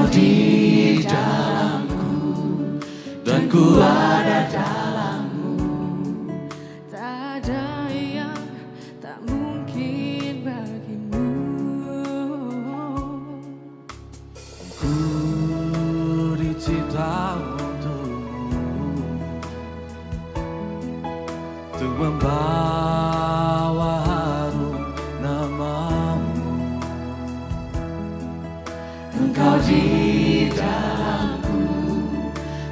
di dalamku dan ku ada dalammu. Tak ada yang tak mungkin bagimu. Ku dicipta untuk membawa harum namamu. Engkau di dalamku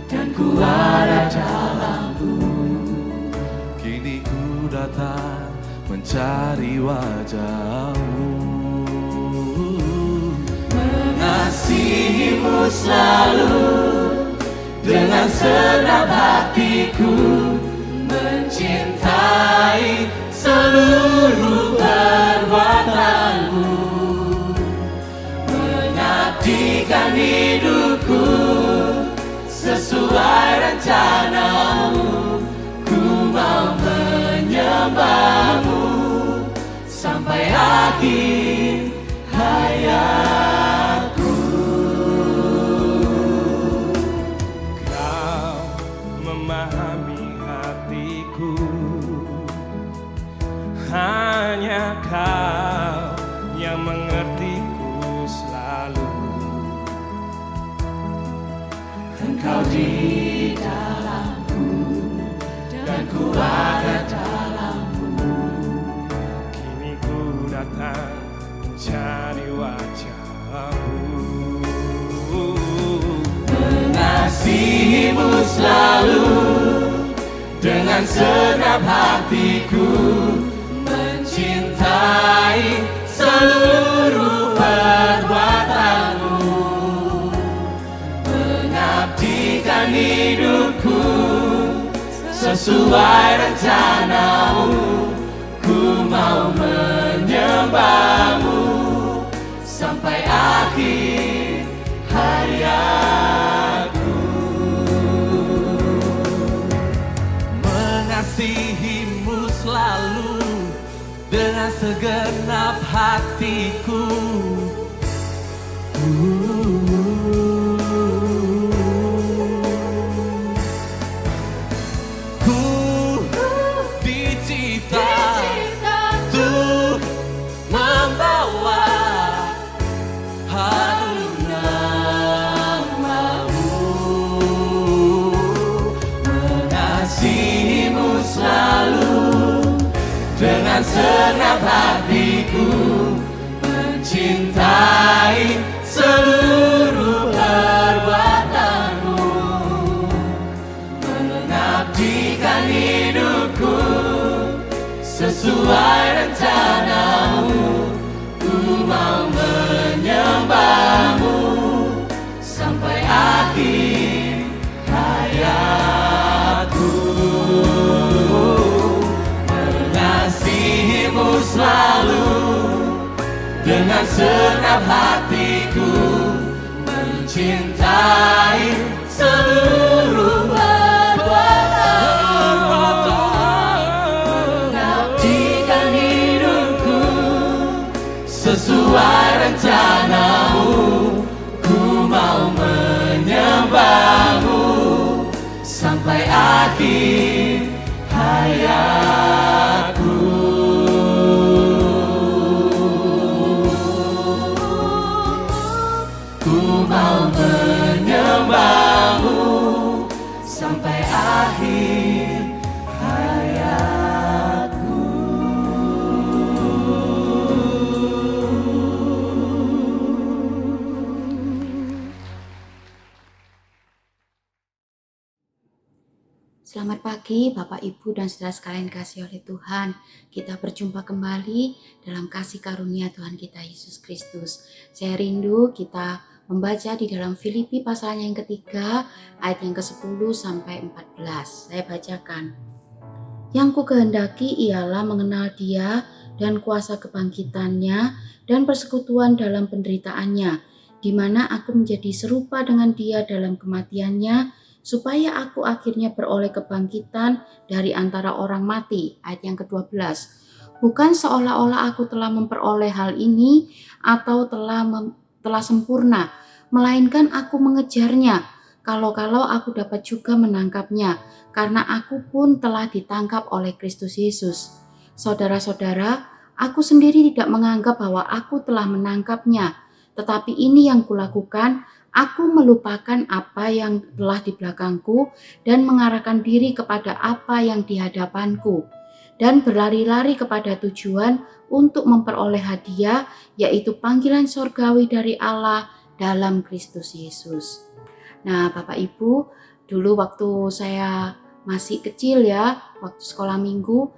dan ku ada dalammu. Kini ku datang mencari wajahmu, mengasihimu selalu dengan segenap hatiku, mencintai seluruh perbuatanmu, mengabdikan hidupku sesuai rencanamu. Ku mau menyembahmu sampai akhir hayatku. Kau memahami hatiku, hanya Kau yang mengertiku selalu. Engkau di dalamku dan ku ada dalammu. Kini ku datang mencari wajahmu, mengasihimu selalu dengan segenap hatiku, mencintai seluruh perbuatanmu, mengabdikan hidupku sesuai rencanamu. Ku mau menyembahmu sampai akhir hayatku. Mengasihimu selalu dengan segenap hatiku. Ku dicipta untuk membawa harum namamu, mengasihimu selalu dengan segenap hatiku, mencintai seluruh perbuatanmu, mengabdikan hidupku sesuai rencanamu. Ku mau menyembahmu sampai akhir hayatku, mengasihimu selalu dengan segenap hatiku, mencintai seluruh perbuatanmu, mengabdikan hidupku sesuai rencanamu. Ku mau menyembahmu sampai akhir hayatku. Ku mau menyembahmu sampai akhir hayatku. Selamat pagi Bapak Ibu dan saudara sekalian kasih oleh Tuhan. Kita berjumpa kembali dalam kasih karunia Tuhan kita Yesus Kristus. Saya rindu kita membaca di dalam Filipi pasalnya yang ketiga ayat yang ke-10 sampai 14. Saya bacakan. Yang ku kehendaki ialah mengenal Dia dan kuasa kebangkitannya dan persekutuan dalam penderitaannya, di mana aku menjadi serupa dengan Dia dalam kematiannya, supaya aku akhirnya beroleh kebangkitan dari antara orang mati. Ayat yang ke-12. Bukan seolah-olah aku telah memperoleh hal ini atau telah sempurna, melainkan aku mengejarnya, kalau-kalau aku dapat juga menangkapnya, karena aku pun telah ditangkap oleh Kristus Yesus. Saudara-saudara, aku sendiri tidak menganggap bahwa aku telah menangkapnya, tetapi ini yang kulakukan, aku melupakan apa yang telah di belakangku dan mengarahkan diri kepada apa yang di hadapanku, dan berlari-lari kepada tujuan untuk memperoleh hadiah, yaitu panggilan surgawi dari Allah dalam Kristus Yesus. Nah, Bapak Ibu, dulu waktu saya masih kecil ya, waktu sekolah minggu,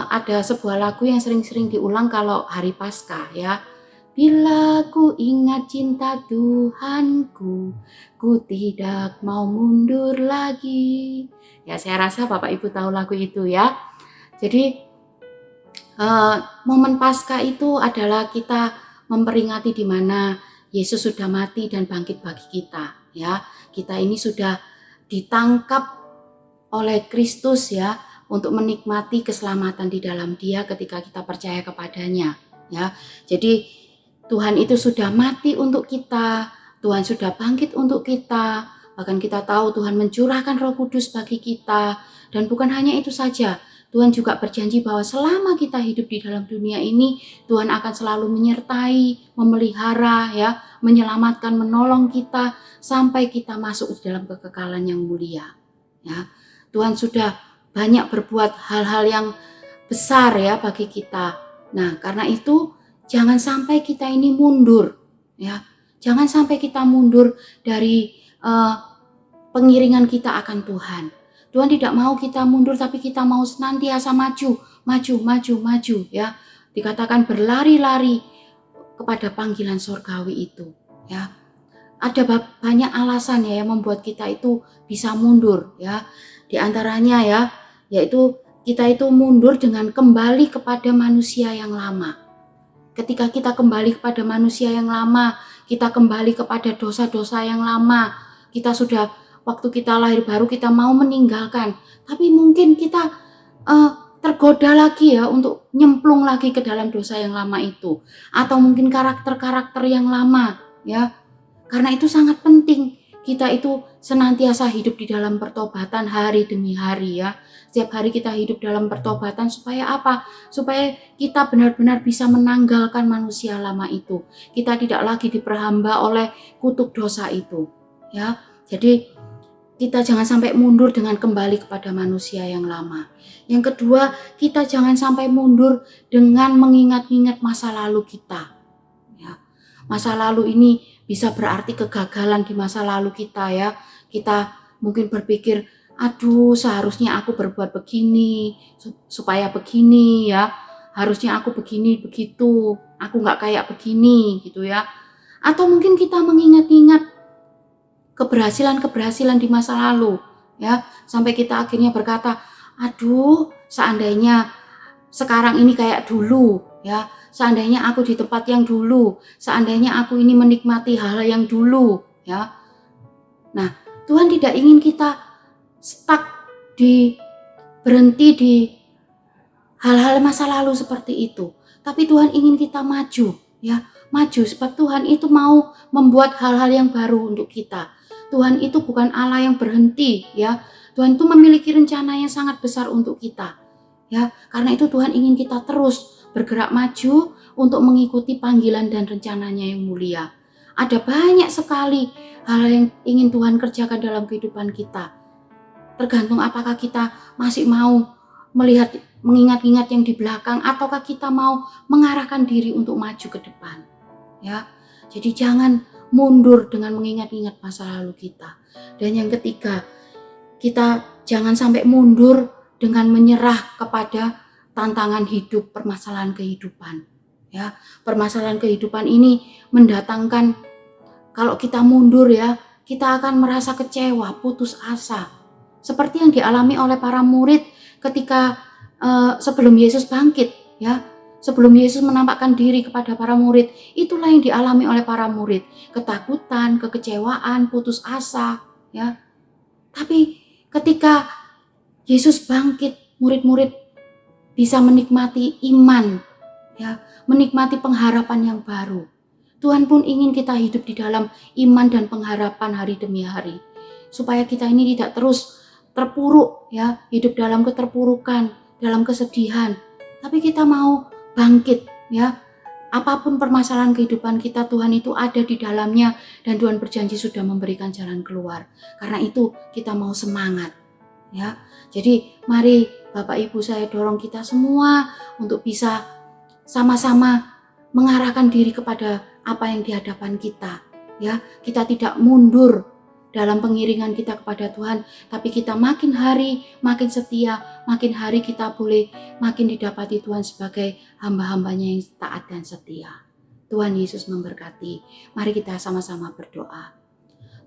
ada sebuah lagu yang sering-sering diulang kalau hari Paskah ya. Bila ku ingat cinta Tuhanku, ku tidak mau mundur lagi. Ya, saya rasa Bapak Ibu tahu lagu itu ya. Jadi momen Paskah itu adalah kita memperingati di mana Yesus sudah mati dan bangkit bagi kita ya. Kita ini sudah ditangkap oleh Kristus ya, untuk menikmati keselamatan di dalam Dia ketika kita percaya kepadanya ya. Jadi Tuhan itu sudah mati untuk kita, Tuhan sudah bangkit untuk kita, bahkan kita tahu Tuhan mencurahkan Roh Kudus bagi kita. Dan bukan hanya itu saja, Tuhan juga berjanji bahwa selama kita hidup di dalam dunia ini, Tuhan akan selalu menyertai, memelihara ya, menyelamatkan, menolong kita sampai kita masuk di dalam kekekalan yang mulia ya. Tuhan sudah banyak berbuat hal-hal yang besar ya bagi kita. Nah, karena itu jangan sampai kita ini mundur ya. Jangan sampai kita mundur dari pengiringan kita akan Tuhan. Tuhan tidak mau kita mundur, tapi kita mau senantiasa maju ya. Dikatakan berlari-lari kepada panggilan surgawi itu ya. Ada banyak alasan ya yang membuat kita itu bisa mundur ya. Di antaranya ya, yaitu kita itu mundur dengan kembali kepada manusia yang lama. Ketika kita kembali kepada manusia yang lama, kita kembali kepada dosa-dosa yang lama, kita sudah, waktu kita lahir baru kita mau meninggalkan, tapi mungkin kita tergoda lagi ya untuk nyemplung lagi ke dalam dosa yang lama itu, atau mungkin karakter-karakter yang lama ya. Karena itu sangat penting kita itu senantiasa hidup di dalam pertobatan hari demi hari ya. Setiap hari kita hidup dalam pertobatan supaya apa? Supaya kita benar-benar bisa menanggalkan manusia lama itu. Kita tidak lagi diperhamba oleh kutuk dosa itu ya. Jadi kita jangan sampai mundur dengan kembali kepada manusia yang lama. Yang kedua, kita jangan sampai mundur dengan mengingat-ingat masa lalu kita ya. Masa lalu ini bisa berarti kegagalan di masa lalu kita ya. Kita mungkin berpikir, aduh seharusnya aku berbuat begini, supaya begini ya. Harusnya aku begini, begitu. Aku gak kayak begini gitu ya. Atau mungkin kita mengingat-ingat keberhasilan-keberhasilan di masa lalu ya. Sampai kita akhirnya berkata, aduh seandainya sekarang ini kayak dulu ya. Seandainya aku di tempat yang dulu, seandainya aku ini menikmati hal yang dulu ya. Nah, Tuhan tidak ingin kita stuck berhenti di hal-hal masa lalu seperti itu. Tapi Tuhan ingin kita maju ya, maju sebab Tuhan itu mau membuat hal-hal yang baru untuk kita. Tuhan itu bukan Allah yang berhenti ya. Tuhan itu memiliki rencana yang sangat besar untuk kita. Ya, karena itu Tuhan ingin kita terus bergerak maju untuk mengikuti panggilan dan rencananya yang mulia. Ada banyak sekali hal yang ingin Tuhan kerjakan dalam kehidupan kita. Tergantung apakah kita masih mau melihat, mengingat-ingat yang di belakang, ataukah kita mau mengarahkan diri untuk maju ke depan. Ya, jadi jangan mundur dengan mengingat-ingat masa lalu kita. Dan yang ketiga, kita jangan sampai mundur dengan menyerah kepada tantangan hidup, permasalahan kehidupan. Ya, permasalahan kehidupan ini mendatangkan, kalau kita mundur ya, kita akan merasa kecewa, putus asa. Seperti yang dialami oleh para murid ketika sebelum Yesus bangkit ya. Sebelum Yesus menampakkan diri kepada para murid, itulah yang dialami oleh para murid. Ketakutan, kekecewaan, putus asa ya. Tapi ketika Yesus bangkit, murid-murid bisa menikmati iman ya, menikmati pengharapan yang baru. Tuhan pun ingin kita hidup di dalam iman dan pengharapan hari demi hari. Supaya kita ini tidak terus terpuruk ya, hidup dalam keterpurukan, dalam kesedihan. Tapi kita mau bangkit ya. Apapun permasalahan kehidupan kita, Tuhan itu ada di dalamnya dan Tuhan berjanji sudah memberikan jalan keluar. Karena itu kita mau semangat ya. Jadi mari Bapak Ibu saya dorong kita semua untuk bisa sama-sama mengarahkan diri kepada apa yang di hadapan kita ya. Kita tidak mundur dalam pengiringan kita kepada Tuhan, tapi kita makin hari makin setia, makin hari kita boleh makin didapati Tuhan sebagai hamba-hambanya yang taat dan setia. Tuhan Yesus memberkati. Mari kita sama-sama berdoa.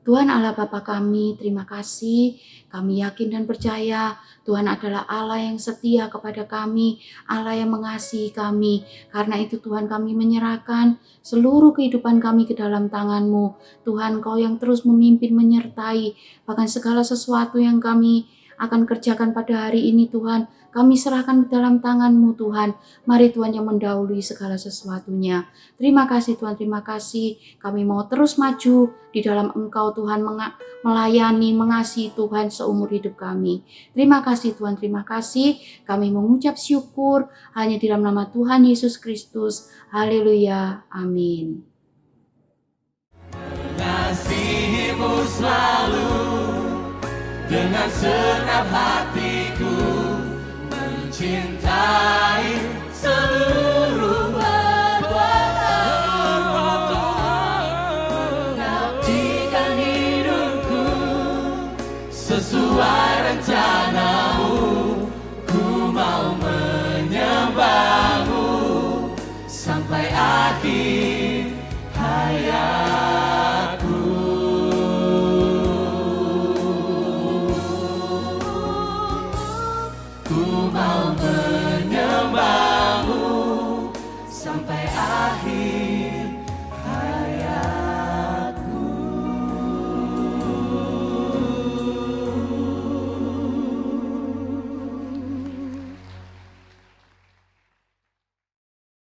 Tuhan Allah Bapa kami, terima kasih. Kami yakin dan percaya Tuhan adalah Allah yang setia kepada kami, Allah yang mengasihi kami. Karena itu Tuhan, kami menyerahkan seluruh kehidupan kami ke dalam tangan-Mu. Tuhan, Kau yang terus memimpin, menyertai, bahkan segala sesuatu yang kami akan kerjakan pada hari ini Tuhan, kami serahkan ke dalam tangan-Mu Tuhan. Mari Tuhan yang mendahului segala sesuatunya. Terima kasih Tuhan, terima kasih. Kami mau terus maju di dalam Engkau Tuhan, melayani, mengasihi Tuhan seumur hidup kami. Terima kasih Tuhan, terima kasih. Kami mengucap syukur hanya di dalam nama Tuhan Yesus Kristus. Haleluya, amin. Mengasihimu selalu dengan segenap hatiku, mencintai